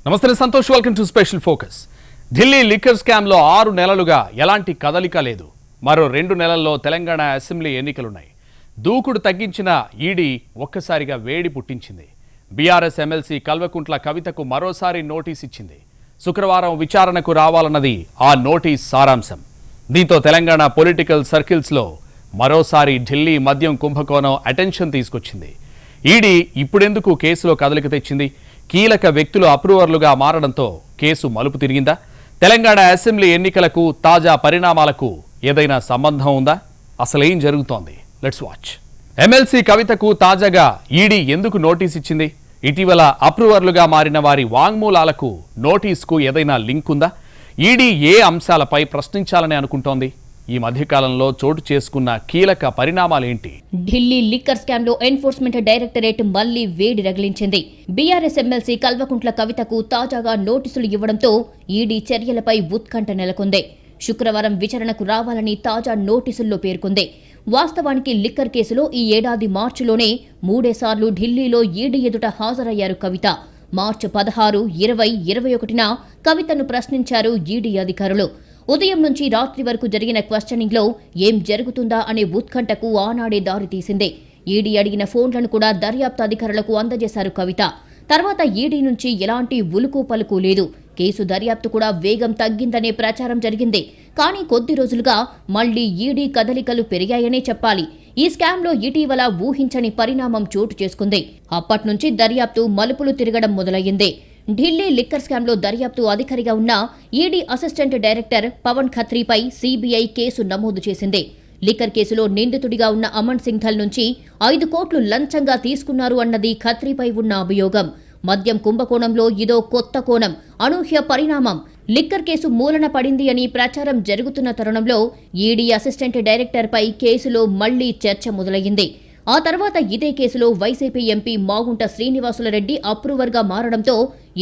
నమస్తే Santosh, welcome to special focus. Delhi liquor స్కామ్లో 6 నెలలుగా ఎలాంటి కదలిక లేదు. మరో 2 నెలల్లో తెలంగాణ అసెంబ్లీ ఎన్నికలున్నాయి. దూకుడు తగ్గించిన ఈడీ ఒక్కసారిగా వేడి పుట్టించింది. బీఆర్ఎస్ ఎమ్మెల్సీ కల్వకుంట్ల కవితకు మరోసారి నోటీస్ ఇచ్చింది. శుక్రవారం విచారణకు రావాలన్నది ఆ నోటీస్ సారాంశం. దీంతో తెలంగాణ పొలిటికల్ సర్కిల్స్లో మరోసారి ఢిల్లీ మద్యం కుంభకోణం అటెన్షన్ తీసుకొచ్చింది. ఈడీ ఇప్పుడెందుకు కేసులో కదలిక తెచ్చింది? కీలక వ్యక్తులు అప్రూవర్లుగా మారడంతో కేసు మలుపు తిరిగిందా? తెలంగాణ అసెంబ్లీ ఎన్నికలకు తాజా పరిణామాలకు ఏదైనా సంబంధం ఉందా? అసలేం జరుగుతోంది? Let's watch. ఎమ్మెల్సీ కవితకు తాజాగా ఈడీ ఎందుకు నోటీస్ ఇచ్చింది? ఇటీవల అప్రూవర్లుగా మారిన వారి వాంగ్మూలాలకు నోటీస్కు ఏదైనా లింక్ ఉందా? ఈడీ ఏ అంశాలపై ప్రశ్నించాలని అనుకుంటోంది? ఈ మధ్యకాలంలో చోటు చేసుకున్న కీలక పరిణామాలేంటి? ఢిల్లీ లిక్కర్ స్కామ్ లో ఎన్ఫోర్స్మెంట్ డైరెక్టరేట్ మళ్లీ వేడి రగిలించింది. బీఆర్ఎస్ ఎమ్మెల్సీ కల్వకుంట్ల కవితకు తాజాగా నోటీసులు ఇవ్వడంతో ఈడీ చర్యలపై ఉత్కంఠ నెలకొంది. శుక్రవారం విచారణకు రావాలని తాజా నోటీసుల్లో పేర్కొంది. వాస్తవానికి లిక్కర్ కేసులో ఈ ఏడాది మార్చిలోనే 3 సార్లు ఢిల్లీలో ఈడీ ఎదుట హాజరయ్యారు కవిత. మార్చి 16, 20, 21న కవితను ప్రశ్నించారు ఈడీ అధికారులు. ఉదయం నుంచి రాత్రి వరకు జరిగిన క్వశ్చనింగ్ లో ఏం జరుగుతుందా అనే ఉత్కంఠకు ఆనాడే దారితీసింది. ఈడీ అడిగిన ఫోన్లను కూడా దర్యాప్తు అధికారులకు అందజేశారు కవిత. తర్వాత ఈడీ నుంచి ఎలాంటి ఉలుకు పలుకు లేదు. కేసు దర్యాప్తు కూడా వేగం తగ్గిందనే ప్రచారం జరిగింది. కానీ కొద్ది రోజులుగా మళ్లీ ఈడీ కదలికలు పెరిగాయనే చెప్పాలి. ఈ స్కామ్లో ఇటీవల ఊహించని పరిణామం చోటు చేసుకుంది. అప్పట్నుంచి దర్యాప్తు మలుపులు తిరగడం మొదలయ్యింది. ఢిల్లీ లిక్కర్ స్కామ్లో దర్యాప్తు అధికారిగా ఉన్న ఈడీ అసిస్టెంట్ డైరెక్టర్ పవన్ ఖత్రీపై సీబీఐ కేసు నమోదు చేసింది. లిక్కర్ కేసులో నిందితుడిగా ఉన్న అమన్ సింఘల్ నుంచి 5 కోట్లు లంచంగా తీసుకున్నారు అన్నది ఖత్రీపై ఉన్న అభియోగం. మద్యం కుంభకోణంలో ఇదో కొత్త కోణం, అనూహ్య పరిణామం. లిక్కర్ కేసు మూలన పడింది అని ప్రచారం జరుగుతున్న తరుణంలో ఈడీ అసిస్టెంట్ డైరెక్టర్పై కేసులో మళ్లీ చర్చ మొదలయ్యింది. ఆ తర్వాత ఇదే కేసులో వైసీపీ ఎంపీ మాగుంట శ్రీనివాసులరెడ్డి అప్రూవర్గా మారడంతో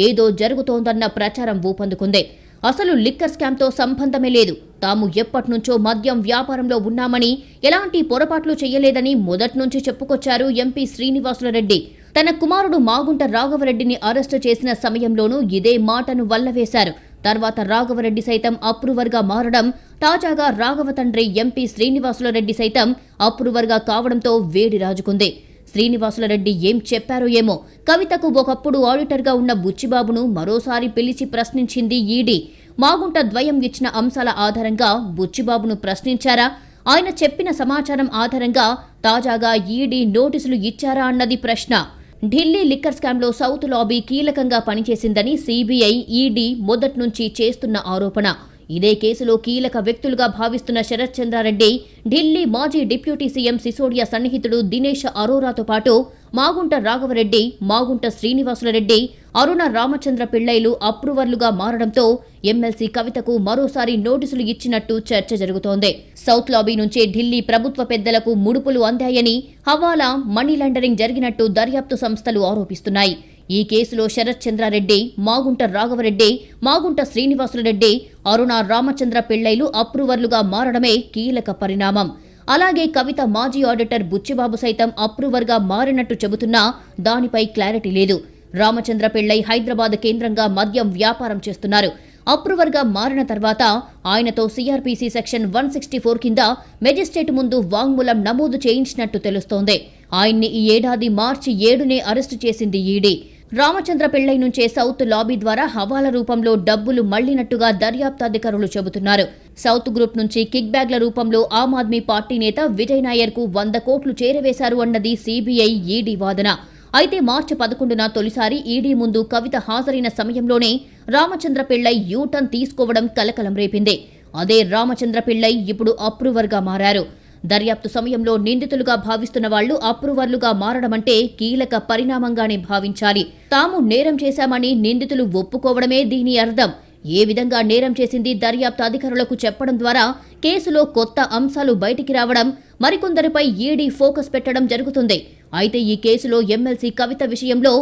ఏదో జరుగుతోందన్న ప్రచారం ఊపందుకుంది. అసలు లిక్కర్ స్కామ్తో సంబంధమే లేదు, తాము ఎప్పట్నుంచో మద్యం వ్యాపారంలో ఉన్నామని, ఎలాంటి పొరపాట్లు చేయలేదని మొదట్నుంచి చెప్పుకొచ్చారు ఎంపీ శ్రీనివాసులరెడ్డి. తన కుమారుడు మాగుంట రాఘవరెడ్డిని అరెస్టు చేసిన సమయంలోనూ ఇదే మాటను వల్లవేశారు. తర్వాత రాఘవరెడ్డి సైతం అప్రూవర్గా మారడం, తాజాగా రాఘవ తండ్రి ఎంపీ శ్రీనివాసులరెడ్డి సైతం అప్రూవర్గా కావడంతో వేడి రాజుకుంది. శ్రీనివాసులరెడ్డి ఏం చెప్పారో ఏమో. కవితకు ఒకప్పుడు ఆడిటర్గా ఉన్న బుచ్చిబాబును మరోసారి పిలిచి ప్రశ్నించింది ఈడీ. మాగుంట ద్వయం ఇచ్చిన అంశాల ఆధారంగా బుచ్చిబాబును ప్రశ్నించారా? ఆయన చెప్పిన సమాచారం ఆధారంగా తాజాగా ఈడీ నోటీసులు ఇచ్చారా అన్నది ప్రశ్న. ఢిల్లీ లిక్కర్ స్కామ్లో సౌత్ లాబీ కీలకంగా పనిచేసిందని సీబీఐ, ఈడీ మొదట్నుంచి చేస్తున్న ఆరోపణ. ఇదే కేసులో కీలక వ్యక్తులుగా భావిస్తున్న శరత్ చంద్రారెడ్డి, ఢిల్లీ మాజీ డిప్యూటీ సీఎం సిసోడియా సన్నిహితుడు దినేష్ అరోరాతో పాటు మాగుంట రాఘవరెడ్డి, మాగుంట శ్రీనివాసులరెడ్డి, అరుణ రామచంద్ర పిళ్ళైలు అప్రూవర్లుగా మారడంతో ఎమ్మెల్సీ కవితకు మరోసారి నోటీసులు ఇచ్చినట్టు చర్చ జరుగుతోంది. సౌత్ లాబీ నుంచే ఢిల్లీ ప్రభుత్వ పెద్దలకు ముడుపులు అందాయని, హవాలా, మనీ లాండరింగ్ జరిగినట్టు దర్యాప్తు సంస్థలు ఆరోపిస్తున్నాయి. ఈ కేసులో శరత్ చంద్రారెడ్డి, మాగుంట రాఘవరెడ్డి, మాగుంట శ్రీనివాసులరెడ్డి, అరుణ రామచంద్ర పిళ్ళైలు అప్రూవర్లుగా మారడమే కీలక పరిణామం. అలాగే కవిత మాజీ ఆడిటర్ బుచ్చిబాబు సైతం అప్రూవర్గా మారినట్టు చెబుతున్నా దానిపై క్లారిటీ లేదు. రామచంద్ర పిళ్ళై హైదరాబాద్ కేంద్రంగా మద్యం వ్యాపారం చేస్తున్నారు. అప్రూవర్గా మారిన తర్వాత ఆయనతో సీఆర్పీసీ సెక్షన్ 164 కింద మెజిస్ట్రేట్ ముందు వాంగ్మూలం నమోదు చేయించినట్టు తెలుస్తోంది. ఆయన్ని ఈ ఏడాది మార్చి 7నే అరెస్టు చేసింది ఈడీ. రామచంద్ర పిళ్ళై నుంచే సౌత్ లాబీ ద్వారా హవాలా రూపంలో డబ్బులు మళ్లినట్టుగా దర్యాప్తు అధికారులు చెబుతున్నారు. సౌత్ గ్రూప్ నుంచి కిక్ బ్యాగ్ల రూపంలో ఆమ్ ఆద్మీ పార్టీ నేత విజయ్ నాయర్కు 100 కోట్లు చేరవేశారు అన్నది సీబీఐ, ఈడీ వాదన. అయితే మార్చి 11న తొలిసారి ఈడీ ముందు కవిత హాజరైన సమయంలోనే రామచంద్ర పిళ్ళై యూటర్న్ తీసుకోవడం కలకలం రేపింది. అదే రామచంద్ర పిళ్ళై ఇప్పుడు అప్రూవర్గా మారారు. దర్యాప్తు సమయంలో నిందితులుగా భావిస్తున్న వాళ్లు అప్రూవర్లుగా మారడమంటే కీలక పరిణామంగానే భావించాలి. తాము నేరం చేశామని నిందితులు ఒప్పుకోవడమే దీని అర్థం. ఏ విధంగా నేరం చేసింది దర్యాప్తు అధికారులకు చెప్పడం ద్వారా కేసులో కొత్త అంశాలు బయటికి రావడం, మరికొందరిపై ఈడీ ఫోకస్ పెట్టడం జరుగుతుంది. అయితే ఈ కేసులో ఎమ్మెల్సీ కవిత విషయంలో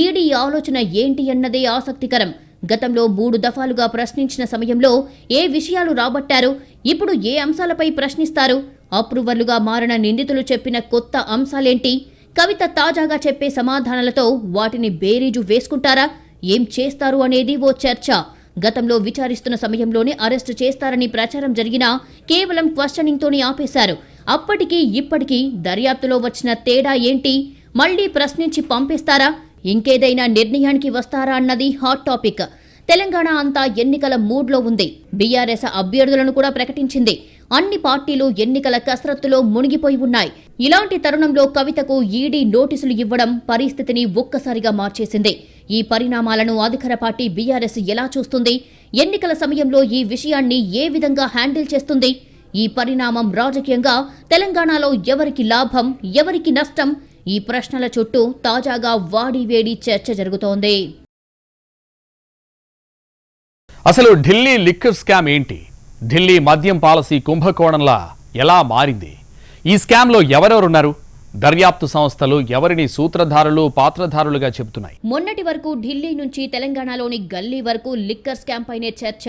ఈడీ ఆలోచన ఏంటి అన్నదే ఆసక్తికరం. గతంలో 3 దఫాలుగా ప్రశ్నించిన సమయంలో ఏ విషయాలు రాబట్టారు? ఇప్పుడు ఏ అంశాలపై ప్రశ్నిస్తారు? అప్రూవర్లుగా మారిన నిందితులు చెప్పిన కొత్త అంశాలేంటి? కవిత తాజాగా చెప్పే సమాధానాలతో వాటిని బేరీజు వేసుకుంటారా? ఏం చేస్తారు అనేది ఓ చర్చ. గతంలో విచారిస్తున్న సమయంలోనే అరెస్టు చేస్తారని ప్రచారం జరిగినా కేవలం క్వశ్చనింగ్తోనే ఆపేశారు. అప్పటికి ఇప్పటికీ దర్యాప్తులో వచ్చిన తేడా ఏంటి? మళ్లీ ప్రశ్నించి పంపేస్తారా? ఇంకేదైనా నిర్ణయానికి వస్తారా అన్నది హాట్ టాపిక్. తెలంగాణ అంతా ఎన్నికల మూడ్లో ఉంది. బీఆర్ఎస్ అభ్యర్థులను కూడా ప్రకటించింది. అన్ని పార్టీలు ఎన్నికల కసరత్తులో మునిగిపోయి ఉన్నాయి. ఇలాంటి తరుణంలో కవితకు ఈడీ నోటీసులు ఇవ్వడం పరిస్థితిని ఒక్కసారిగా మార్చేసింది. ఈ పరిణామాలను అధికార పార్టీ బీఆర్ఎస్ ఎలా చూస్తుంది? ఎన్నికల సమయంలో ఈ విషయాన్ని ఏ విధంగా హ్యాండిల్ చేస్తుంది? ఈ పరిణామం రాజకీయంగా తెలంగాణలో ఎవరికి లాభం, ఎవరికి నష్టం? ఈ ప్రశ్నల చుట్టూ తాజాగా వాడివేడి చర్చ జరుగుతోంది. అసలు ఢిల్లీ లిక్కర్ స్కామ్ ఏంటి? ఢిల్లీ మద్యం పాలసీ కుంభకోణంలా ఎలా మారింది? ఈ స్కామ్లో ఎవరెవరున్నారు? దర్యాప్తు సంస్థలు ఎవరిని సూత్రధారులు, పాత్రధారులుగా చెబుతున్నాయి? మొన్నటి వరకు ఢిల్లీ నుంచి తెలంగాణలోని గల్లీ వరకు లిక్కర్ స్కామ్ పైనే చర్చ.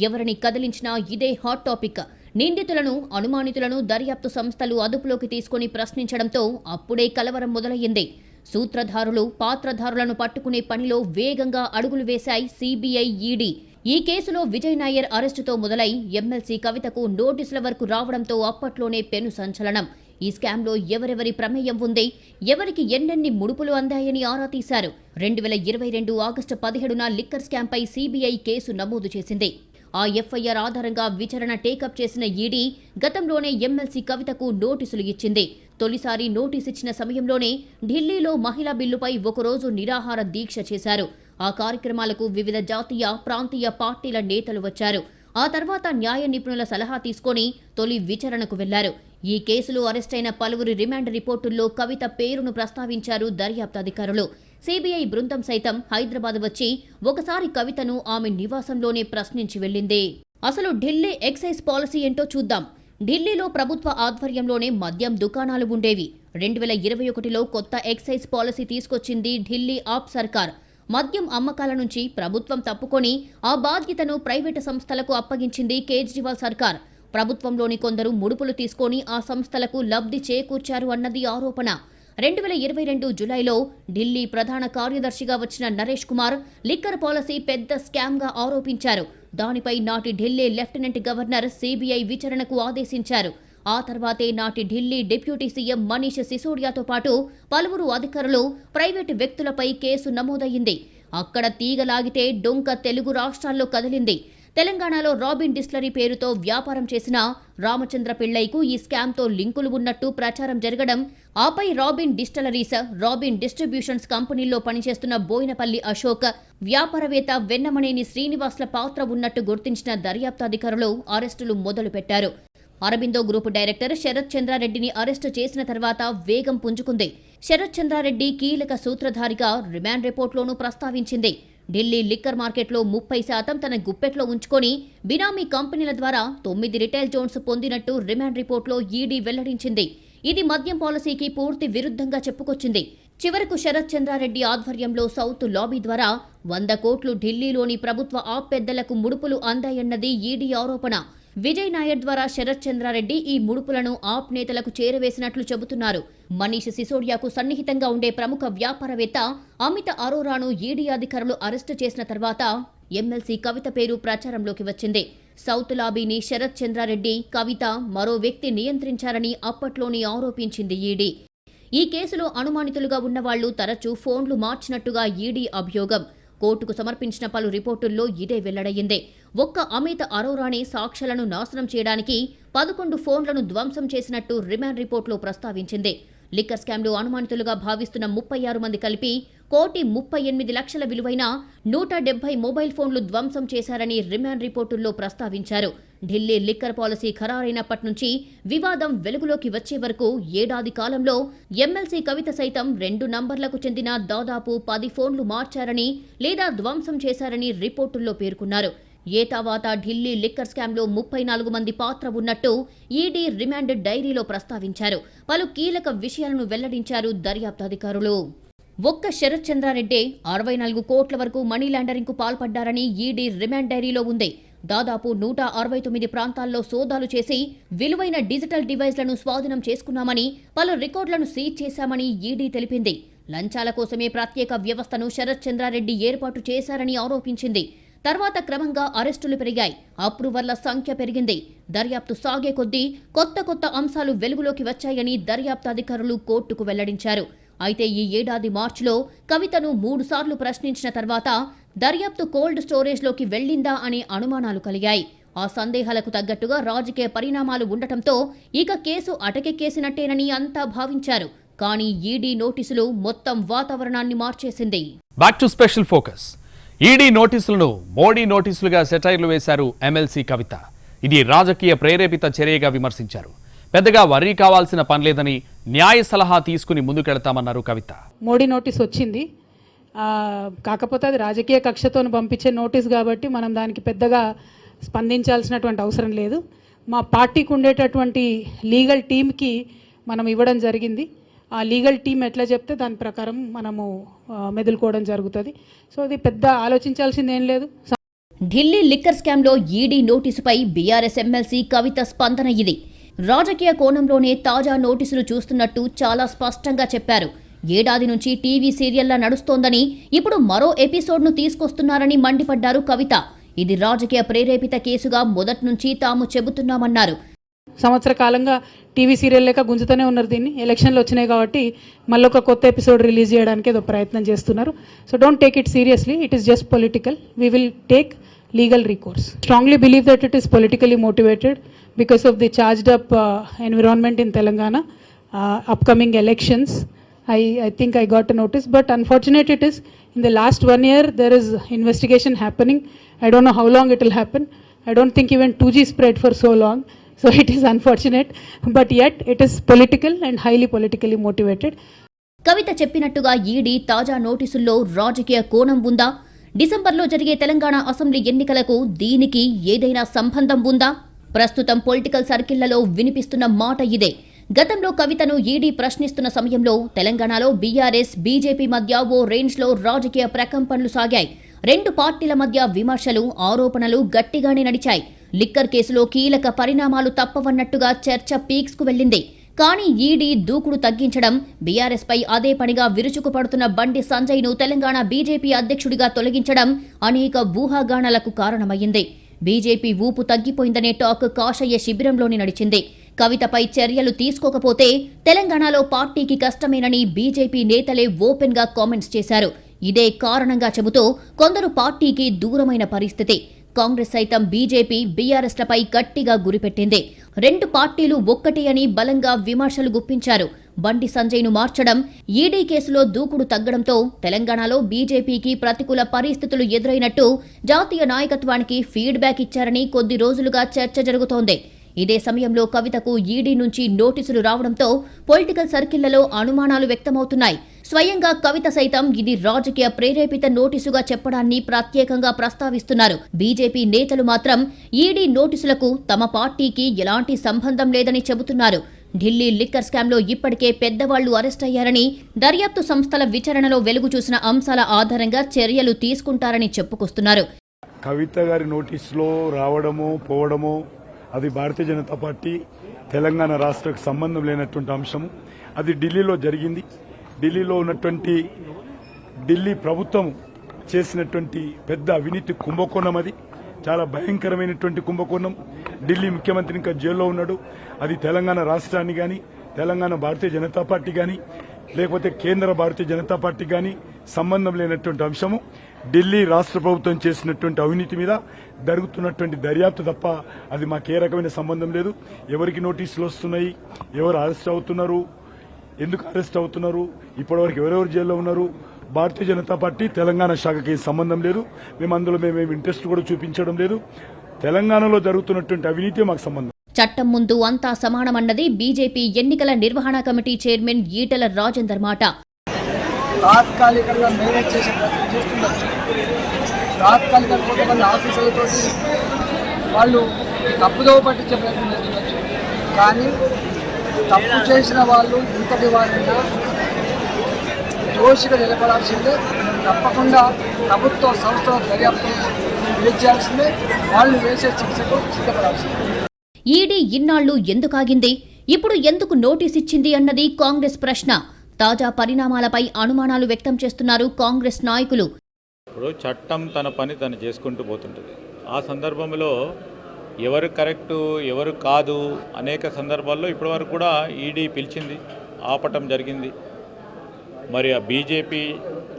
ఎవరిని కదిలించినా ఇదే హాట్ టాపిక్. నిందితులను, అనుమానితులను దర్యాప్తు సంస్థలు అదుపులోకి తీసుకుని ప్రశ్నించడంతో అప్పుడే కలవరం మొదలయ్యింది. సూత్రధారులు, పాత్రధారులను పట్టుకునే పనిలో వేగంగా అడుగులు వేశాయి సిబిఐ, ఈడీ. ఈ కేసులో విజయ్ నాయర్ అరెస్టుతో మొదలై ఎమ్మెల్సీ కవితకు నోటీసుల వరకు రావడంతో అప్పట్లోనే పెను సంచలనం. ఈ స్కామ్లో ఎవరెవరి ప్రమేయం ఉంది, ఎవరికి ఎన్నెన్ని ముడుపులు అందాయని ఆరా తీశారు. 2022 ఆగస్టు 17న లిక్కర్ స్కామ్పై సిబిఐ కేసు నమోదు చేసింది. ఆ ఎఫ్ఐఆర్ ఆధారంగా విచారణ టేకప్ చేసిన ఈడీ గతంలోనే ఎమ్మెల్సీ కవితకు నోటీసులు ఇచ్చింది. తొలిసారి నోటీసిచ్చిన సమయంలోనే ఢిల్లీలో మహిళా బిల్లుపై ఒకరోజు నిరాహార దీక్ష చేశారు. ఆ కార్యక్రమాలకు వివిధ జాతీయ, ప్రాంతీయ పార్టీల నేతలు వచ్చారు. ఆ తర్వాత న్యాయ నిపుణుల సలహా తీసుకొని తొలి విచారణకు వెళ్లారు. ఈ కేసులో అరెస్టైన పలువురి రిమాండ్ రిపోర్టుల్లో కవిత పేరును ప్రస్తావించారు దర్యాప్తు అధికారులు. సిబిఐ బృందం సైతం హైదరాబాద్ వచ్చి ఒకసారి కవితను ఆమె నివాసంలోనే ప్రశ్నించి వెళ్లింది. అసలు ఢిల్లీ ఎక్సైజ్ పాలసీ ఏంటో చూద్దాం. ఢిల్లీలో ప్రభుత్వ ఆధ్వర్యంలోనే మద్యం దుకాణాలు ఉండేవి. 2021లో కొత్త ఎక్సైజ్ పాలసీ తీసుకొచ్చింది ఢిల్లీ ఆప్ సర్కార్. మద్యం అమ్మకాల నుంచి ప్రభుత్వం తప్పుకొని ఆ బాధ్యతను ప్రైవేటు సంస్థలకు అప్పగించింది కేజ్రీవాల్ సర్కార్. ప్రభుత్వంలోని కొందరు ముడుపులు తీసుకొని ఆ సంస్థలకు లబ్ధి చేకూర్చారు అన్నది ఆరోపణ. 2022 జులైలో ఢిల్లీ ప్రధాన కార్యదర్శిగా వచ్చిన నరేష్ కుమార్ లిక్కర్ పాలసీ పెద్ద స్కామ్గా ఆరోపించారు. దానిపై నాటి ఢిల్లీ లెఫ్టినెంట్ గవర్నర్ సిబిఐ విచారణకు ఆదేశించారు. ఆ తర్వాతే నాటి ఢిల్లీ డిప్యూటీ సీఎం మనీష్ సిసోడియాతో పాటు పలువురు అధికారులు, ప్రైవేటు వ్యక్తులపై కేసు నమోదయ్యింది. అక్కడ తీగలాగితే డొంక తెలుగు రాష్ట్రాల్లో కదిలింది. తెలంగాణలో రాబిన్ డిస్టిలరీ పేరుతో వ్యాపారం చేసిన రామచంద్ర పిళ్ళైకు ఈ స్కామ్తో లింకులు ఉన్నట్టు ప్రచారం జరగడం, ఆపై రాబిన్ డిస్టిలరీస్, రాబిన్ డిస్ట్రిబ్యూషన్స్ కంపెనీల్లో పనిచేస్తున్న బోయినపల్లి అశోక్, వ్యాపారవేత్త వెన్నమనేని శ్రీనివాస్ల పాత్ర ఉన్నట్టు గుర్తించిన దర్యాప్తు అధికారులు అరెస్టులు మొదలుపెట్టారు. అరబిందో గ్రూప్ డైరెక్టర్ శరత్ చంద్రారెడ్డిని అరెస్టు చేసిన తర్వాత వేగం పుంజుకుంది. శరత్ చంద్రారెడ్డి కీలక సూత్రధారిగా రిమాండ్ రిపోర్ట్లోనూ ప్రస్తావించింది. ఢిల్లీ లిక్కర్ మార్కెట్లో 30% తన గుప్పెట్లో ఉంచుకొని బినామీ కంపెనీల ద్వారా 9 రిటైల్ జోన్స్ పొందినట్టు రిమాండ్ రిపోర్ట్లో ఈడీ వెల్లడించింది. ఇది మద్యం పాలసీకి పూర్తి విరుద్ధంగా చెప్పుకొచ్చింది. చివరకు శరత్ చంద్రారెడ్డి ఆధ్వర్యంలో సౌత్ లాబీ ద్వారా 100 కోట్లు ఢిల్లీలోని ప్రభుత్వ ఆప్ పెద్దలకు ముడుపులు అందాయన్నది ఈడీ ఆరోపణ. విజయ్ నాయర్ ద్వారా శరత్ చంద్రారెడ్డి ఈ ముడుపులను ఆప్ నేతలకు చేరవేసినట్లు చెబుతున్నారు. మనీష్ సిసోడియాకు సన్నిహితంగా ఉండే ప్రముఖ వ్యాపారవేత్త అమిత అరోరాను ఈడీ అధికారులు అరెస్టు చేసిన తర్వాత ఎమ్మెల్సీ కవిత పేరు ప్రచారంలోకి వచ్చింది. సౌత్ లాబీని శరత్ చంద్రారెడ్డి, కవిత, మరో వ్యక్తి నియంత్రించారని అప్పట్లోనే ఆరోపించింది ఈడీ. ఈ కేసులో అనుమానితులుగా ఉన్నవాళ్లు తరచూ ఫోన్లు మార్చినట్టుగా ఈడీ అభియోగం. కోర్టుకు సమర్పించిన పలు రిపోర్టుల్లో ఇదే వెల్లడయ్యింది. ఒక్క అమిత అరోరానే సాక్ష్యాలను నాశనం చేయడానికి 11 ఫోన్లను ధ్వంసం చేసినట్టు రిమాండ్ రిపోర్టులో ప్రస్తావించింది. లిక్కర్ స్కామ్లో అనుమానితులుగా భావిస్తున్న 36 మంది కలిపి 1,38,00,000 విలువైన 170 మొబైల్ ఫోన్లు ధ్వంసం చేశారని రిమాండ్ రిపోర్టుల్లో ప్రస్తావించారు. ఢిల్లీ లిక్కర్ పాలసీ ఖరారైనప్పటి నుంచి వివాదం వెలుగులోకి వచ్చే వరకు ఏడాది కాలంలో ఎమ్మెల్సీ కవిత సైతం 2 నంబర్లకు చెందిన దాదాపు 10 ఫోన్లు మార్చారని లేదా ధ్వంసం చేశారని రిపోర్టుల్లో పేర్కొన్నారు. ఏతావాత ఢిల్లీ లిక్కర్ స్కామ్లో 34 మంది పాత్ర ఉన్నట్టు ఈడీ రిమాండ్ డైరీలో ప్రస్తావించారు. పలు కీలక విషయాలను వెల్లడించారు దర్యాప్తు అధికారులు. ఒక్క శరత్ చంద్రారెడ్డి 64 కోట్ల వరకు మనీ లాండరింగ్కు పాల్పడ్డారని ఈడీ రిమాండ్ డైరీలో ఉంది. దాదాపు 169 ప్రాంతాల్లో సోదాలు చేసి విలువైన డిజిటల్ డివైస్లను స్వాధీనం చేసుకున్నామని, పలు రికార్డులను సీజ్ చేశామని ఈడీ తెలిపింది. లంచాల కోసమే ప్రత్యేక వ్యవస్థను శరత్ చంద్రారెడ్డి ఏర్పాటు చేశారని ఆరోపించింది. తర్వాత క్రమంగా అరెస్టులు పెరిగాయి, అప్రూవర్ల సంఖ్య పెరిగింది. దర్యాప్తు సాగే కొద్దీ కొత్త అంశాలు వెలుగులోకి వచ్చాయని దర్యాప్తు అధికారులు కోర్టుకు వెల్లడించారు. అయితే ఈ ఏడాది మార్చిలో కవితను 3 సార్లు ప్రశ్నించిన తర్వాత దర్యాప్తు కోల్డ్ స్టోరేజ్లోకి వెళ్లిందా అనే అనుమానాలు కలిగాయి. ఆ సందేహాలకు తగ్గట్టుగా రాజకీయ పరిణామాలు ఉండటంతో ఇక కేసు అటకెక్కేసినట్టేనని అంతా భావించారు. కానీ ఈడీ నోటీసులు మొత్తం వాతావరణాన్ని మార్చేసింది. Back to special focus. ED నోటీసులను మోడీ నోటీసులుగా సెటైర్లు వేశారు ఎమ్మెల్సీ కవిత. ఇది రాజకీయ ప్రేరేపిత చర్యగా విమర్శించారు. పెద్దగా వర్రీ కావాల్సిన పనిలేదని న్యాయ సలహా తీసుకుని ముందుకెళ్తామన్నారు కవిత. మోడీ నోటీస్ వచ్చింది, కాకపోతే అది రాజకీయ కక్షతో పంపించే నోటీస్ కాబట్టి మనం దానికి పెద్దగా స్పందించాల్సినటువంటి అవసరం లేదు. మా పార్టీకి ఉండేటటువంటి లీగల్ టీమ్కి మనం ఇవ్వడం జరిగింది. ఆ లీగల్ టీం ఎట్లా చెప్తే దాని ప్రకారం మనము మెదులుకోవడం జరుగుతుంది. సో అది పెద్ద ఆలోచించాల్సింది ఏం లేదు. ఢిల్లీ లిక్కర్ స్కామ్లో ఈడీ నోటీసుపై బీఆర్ఎస్ ఎమ్మెల్సీ కవిత స్పందన ఇది. రాజకీయ కోణంలోనే తాజా నోటీసులు చూస్తున్నట్టు చాలా స్పష్టంగా చెప్పారు. ఏడాది నుంచి టీవీ సీరియల్లా నడుస్తోందని ఇప్పుడు మరో ఎపిసోడ్ను తీసుకొస్తున్నారని మండిపడ్డారు కవిత. ఇది రాజకీయ ప్రేరేపిత కేసుగా మొదటి నుంచి తాము చెబుతున్నామన్నారు. సంవత్సర కాలంగా టీవీ సీరియల్ లేక గుంజుతూనే ఉన్నారు. దీన్ని ఎలక్షన్లు వచ్చినాయి కాబట్టి మళ్ళీ ఒక కొత్త ఎపిసోడ్ రిలీజ్ చేయడానికి ఏదో ప్రయత్నం చేస్తున్నారు. So don't take it seriously, it is just political. We will take legal recourse. Strongly believe that it is politically motivated because of the charged up environment in Telangana, upcoming elections. I think I got a notice, but unfortunate it is in the last 1 year there is investigation happening. I don't know how long it will happen. I don't think even 2G spread for so long. So it is unfortunate, but yet it is political and highly politically motivated. కవిత చెప్పినట్టుగా ED తాజా నోటీసుల్లో రాజకీయ కోణం ఉందా? డిసెంబర్లో జరిగే Telangana assembly ఎన్నికలకు దీనికి ఏదైనా సంబంధం ఉందా? ప్రస్తుతం పొలిటికల్ సర్కిళ్లలో వినిపిస్తున్న మాట ఇదే. గతంలో కవితను ఈడీ ప్రశ్నిస్తున్న సమయంలో తెలంగాణలో బీఆర్ఎస్, బీజేపీ మధ్య ఓ రేంజ్లో రాజకీయ ప్రకంపనలు సాగాయి. 2 పార్టీల మధ్య విమర్శలు, ఆరోపణలు గట్టిగానే నడిచాయి. లిక్కర్ కేసులో కీలక పరిణామాలు తప్పవన్నట్టుగా చర్చ పీక్స్కు వెళ్లింది. కానీ ఈడీ దూకుడు తగ్గించడం, బీఆర్ఎస్ పై అదే పనిగా విరుచుకుపడుతున్న బండి సంజయ్ను తెలంగాణ బీజేపీ అధ్యక్షుడిగా తొలగించడం అనేక ఊహాగానాలకు కారణమయ్యింది. బీజేపీ ఊపు తగ్గిపోయిందనే టాక్ కాషాయ శిబిరంలోని నడిచింది. కవితపై చర్యలు తీసుకోకపోతే తెలంగాణలో పార్టీకి కష్టమేనని బీజేపీ నేతలే ఓపెన్ గా కామెంట్స్ చేశారు. ఇదే కారణంగా చెబుతూ కొందరు పార్టీకి దూరమైన పరిస్థితి. కాంగ్రెస్ సైతం బీజేపీ, బీఆర్ఎస్లపై గట్టిగా గురిపెట్టింది. 2 పార్టీలు ఒక్కటే అని బలంగా విమర్శలు గుప్పించారు. బండి సంజయ్ను మార్చడం, ఈడీ కేసులో దూకుడు తగ్గడంతో తెలంగాణలో బీజేపీకి ప్రతికూల పరిస్థితులు ఎదురైనట్టు జాతీయ నాయకత్వానికి ఫీడ్బ్యాక్ ఇచ్చారని కొద్ది రోజులుగా చర్చ జరుగుతోంది. ఇదే సమయంలో కవితకు ఈడీ నుంచి నోటీసులు రావడంతో పొలిటికల్ సర్కిళ్లలో అనుమానాలు వ్యక్తమవుతున్నాయి. స్వయంగా కవిత సైతం ఇది రాజకీయ ప్రేరేపిత నోటీసుగా చెప్పడాన్ని ప్రత్యేకంగా ప్రస్తావిస్తున్నారు. బీజేపీ నేతలు మాత్రం ఈడీ నోటీసులకు తమ పార్టీకి ఎలాంటి సంబంధం లేదని చెబుతున్నారు. ఢిల్లీ లిక్కర్ స్కామ్లో ఇప్పటికే పెద్దవాళ్లు అరెస్ట్ అయ్యారని, దర్యాప్తు సంస్థల విచారణలో వెలుగు చూసిన అంశాల ఆధారంగా చర్యలు తీసుకుంటారని చెప్పుకొస్తున్నారు. కవిత గారి నోటీసులో రావడమో పోవడమో అది భారతీయ జనతా పార్టీ తెలంగాణ రాష్ట్రకు సంబంధం లేనటువంటి అంశం. అది ఢిల్లీలో జరిగింది. ఢిల్లీలో ఉన్నటువంటి ఢిల్లీ ప్రభుత్వం చేసినటువంటి పెద్ద అవినీతి కుంభకోణం. అది చాలా భయంకరమైనటువంటి కుంభకోణం. ఢిల్లీ ముఖ్యమంత్రి ఇంకా జైల్లో ఉన్నాడు. అది తెలంగాణ రాష్ట్రాన్ని కానీ, తెలంగాణ భారతీయ జనతా పార్టీ కానీ, లేకపోతే కేంద్ర భారతీయ జనతా పార్టీ కానీ సంబంధం లేనటువంటి అంశము. ఢిల్లీ రాష్ట్ర ప్రభుత్వం చేసినటువంటి అవినీతి మీద జరుగుతున్నటువంటి దర్యాప్తు తప్ప అది మాకే రకమైన సంబంధం లేదు. ఎవరికి నోటీసులు వస్తున్నాయి, ఎవరు అరెస్ట్ అవుతున్నారు, ఎందుకు అరెస్ట్ అవుతున్నారు, ఇప్పటివరకు ఎవరెవరు జైల్లో ఉన్నారు, భారతీయ జనతా పార్టీ తెలంగాణ శాఖకి సంబంధం లేదు. మేము అందులో మేము ఇంట్రెస్ట్ కూడా చూపించడం లేదు. తెలంగాణలో జరుగుతున్నటువంటి అవినీతి మాకు సంబంధం. చట్టం ముందు అంతా సమానమన్నది బీజేపీ ఎన్నికల నిర్వహణ కమిటీ చైర్మన్ ఈటెల రాజేందర్ మాట. తాత్కాలికంగా మేనేజ్ చేసే ప్రయత్నం చేస్తుండొచ్చు. తాత్కాలికంగా కొంతమంది ఆఫీసర్లతో వాళ్ళు తప్పుదోవ పట్టించే ప్రయత్నం చేస్తుండొచ్చు. కానీ తప్పు చేసిన వాళ్ళు ఇంతటి వారైనా దోషిగా నిలబడాల్సిందే. తప్పకుండా ప్రభుత్వ సంస్థల దర్యాప్తు చేయాల్సిందే. వాళ్ళు వేసే శిక్షకు సిద్ధపడాల్సిందే. ఈడీ ఇన్నాళ్లు ఎందుకాగింది, ఇప్పుడు ఎందుకు నోటీస్ ఇచ్చింది అన్నది కాంగ్రెస్ ప్రశ్న. తాజా పరిణామాలపై అనుమానాలు వ్యక్తం చేస్తున్నారు కాంగ్రెస్ నాయకులు. ఇప్పుడు చట్టం తన పని తను చేసుకుంటూ పోతుంటుంది. ఆ సందర్భంలో ఎవరు కరెక్టు ఎవరు కాదు అనేక సందర్భాల్లో ఇప్పటివరకు కూడా ఈడీ పిలిచింది, ఆపటం జరిగింది. మరి ఆ బీజేపీ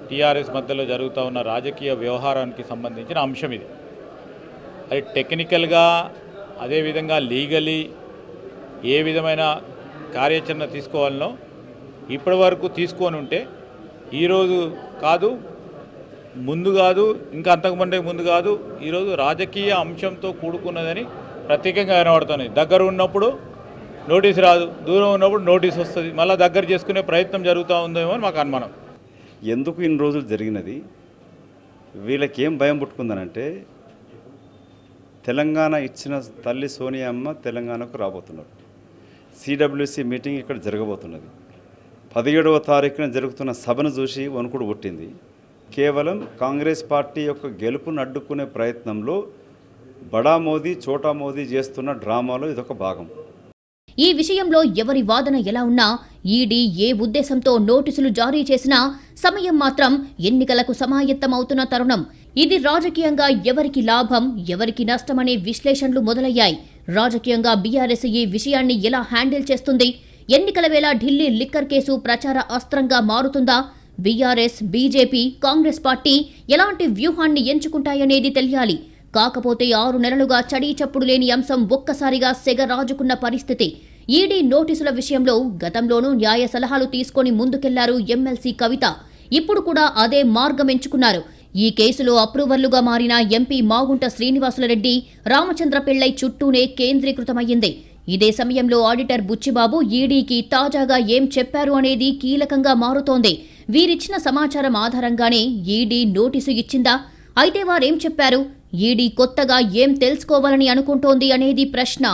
టీఆర్ఎస్ మధ్యలో జరుగుతూ ఉన్న రాజకీయ వ్యవహారానికి సంబంధించిన అంశం ఇది. అది టెక్నికల్గా అదేవిధంగా లీగలీ ఏ విధమైన కార్యాచరణ తీసుకోవాలనో ఇప్పటి వరకు తీసుకొని ఉంటే ఈరోజు కాదు, ముందు కాదు, ఇంకా అంతకుముందే ముందు కాదు, ఈరోజు రాజకీయ అంశంతో కూడుకున్నదని ప్రత్యేకంగా కనబడుతుంది. దగ్గర ఉన్నప్పుడు నోటీస్ రాదు, దూరం ఉన్నప్పుడు నోటీస్ వస్తుంది, మళ్ళీ దగ్గర చేసుకునే ప్రయత్నం జరుగుతూ ఉందేమో అని మాకు అనుమానం. ఎందుకు ఇన్ని రోజులు జరిగినది, వీళ్ళకి ఏం భయం పుట్టుకుందనంటే తెలంగాణ ఇచ్చిన తల్లి సోనియా అమ్మ తెలంగాణకు రాబోతున్నారు. సిడబ్ల్యూసి మీటింగ్ ఇక్కడ జరగబోతున్నది. 17వ తారీఖున జరుగుతున్న సభను చూసి వణుకుడు పుట్టింది. కేవలం కాంగ్రెస్ పార్టీ యొక్క గెలుపును అడ్డుకునే ప్రయత్నంలో బడా మోదీ చోటా మోదీ చేస్తున్న డ్రామాలో ఇదొక భాగం. ఈ విషయంలో ఎవరి వాదన ఎలా ఉన్నా ఈడీ ఏ ఉద్దేశంతో నోటీసులు జారీ చేసినా సమయం మాత్రం ఎన్నికలకు సమాయత్తమవుతున్న తరుణం. ఇది రాజకీయంగా ఎవరికి లాభం ఎవరికి నష్టమనే విశ్లేషణలు మొదలయ్యాయి. రాజకీయంగా బీఆర్ఎస్ ఈ విషయాన్ని ఎలా హ్యాండిల్ చేస్తుంది? ఎన్నికల వేళ ఢిల్లీ లిక్కర్ కేసు ప్రచార అస్త్రంగా మారుతుందా? బీఆర్ఎస్, బీజేపీ, కాంగ్రెస్ పార్టీ ఎలాంటి వ్యూహాన్ని ఎంచుకుంటాయనేది తెలియాలి. కాకపోతే 6 నెలలుగా చడీ చప్పుడు లేని అంశం ఒక్కసారిగా సెగ రాజుకున్న పరిస్థితి. ఈడీ నోటీసుల విషయంలో గతంలోనూ న్యాయ సలహాలు తీసుకొని ముందుకెళ్లారు ఎమ్మెల్సీ కవిత. ఇప్పుడు కూడా అదే మార్గం ఎంచుకున్నారు. ఈ కేసులో అప్రూవర్లుగా మారిన ఎంపీ మాగుంట శ్రీనివాసులరెడ్డి, రామచంద్ర పిళ్లై చుట్టూనే కేంద్రీకృతమయ్యింది. ఇదే సమయంలో ఆడిటర్ బుచ్చిబాబు ఈడీకి తాజాగా ఏం చెప్పారు అనేది కీలకంగా మారుతోంది. వీరిచ్చిన సమాచారం ఆధారంగానే ఈడీ నోటీసు ఇచ్చిందా? అయితే వారేం చెప్పారు? ఈడీ కొత్తగా ఏం తెలుసుకోవాలని అనుకుంటోంది అనేది ప్రశ్న.